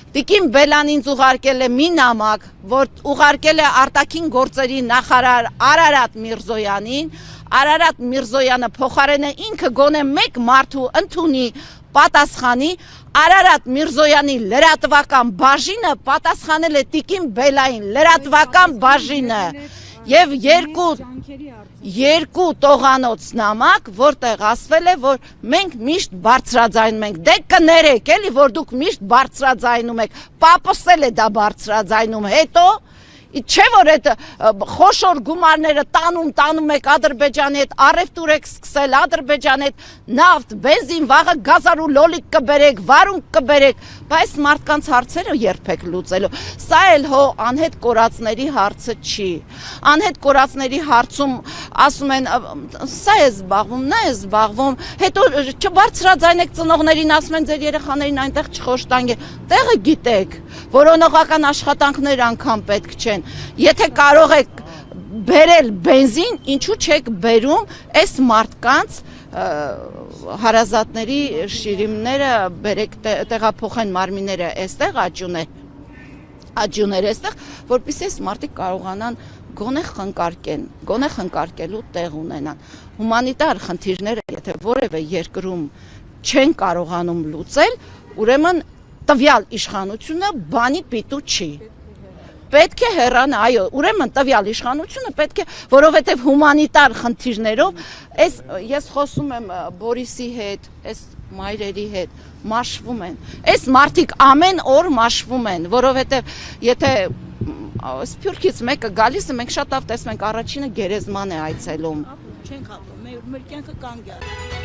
Տիկին Բելան ինձ ուղարկել է մի նամակ, որ ուղարկել է արտաքին գործերի նախարար Արարատ Միրզոյանին, Արարատ Միրզոյանը փոխարենը ինքը գոնե մեկ մարդու ընդունի պատասխանի, Արարատ Միրզոյանի լրատվական բաժինը պատասխանել է տիկին Բելային լրատվական բաժինը եւ երկու տողանոց նամակ, որտեղ ասվել է, որ մենք միշտ բարձրաձայնում ենք, դե կներեք էլի, որ դուք միշտ բարձրաձայնում եք, պապսել է դա բարձրաձայնում, հետո չէ որ այդ խոշոր գումարները տանում եք Ադրբեջանի հետ, առևտուր եք սկսել Ադրբեջանի հետ, նավթ, բենզին, վաղը գազարու լոլիկ կբերեք, վարունգ կբերեք, բայց մարդկանց հարցերը երբեք լուծելու։ Սա էլ հո անհետ կորածների հարցը չի։ Անհետ կորածների հարցում ասում են սա է զբաղվում, նա է զբաղվում, հետո չբարձրաձայնեք ծնողներին, ասում են ձեր երեխաներին այնտեղ չխոշտանգեք, տեղը գիտեք, որոնողական աշխատանքներ անգամ պետք չեն։ Եթե կարող եք բերել բենզին, ինչու չեք բերում այս մարդկանց հարազատների շիրիմները բերեք տեղափոխեն մարմինները այստեղ աջուներ այստեղ, որպեսզի այս մարդիկ կարողանան գոնե խնկարկելու տեղ ունենան։ Հումանիտար խնդիրները, եթե որևէ երկրում չեն կարողանում լուծել, ուրեմն տվյալ իշխանությունը բանի պիտու չի։ Պետք է հեռանա, այո, ուրեմն տվյալ իշխանությունը պետք է, որովհետև հումանիտար խնդիրներով, ես խոսում եմ Բորիսի հետ, այս մայրերի հետ, մաշվում են, այս մարդիկ ամեն օր մաշվում են, որովհետև եթե Սփյուռքից մեկը գալիս է, մենք շատ լավ տեսնում ենք, առաջինը գերեզման է այցելում։ Չենք ապրում, մեր կյանքը կանգ է։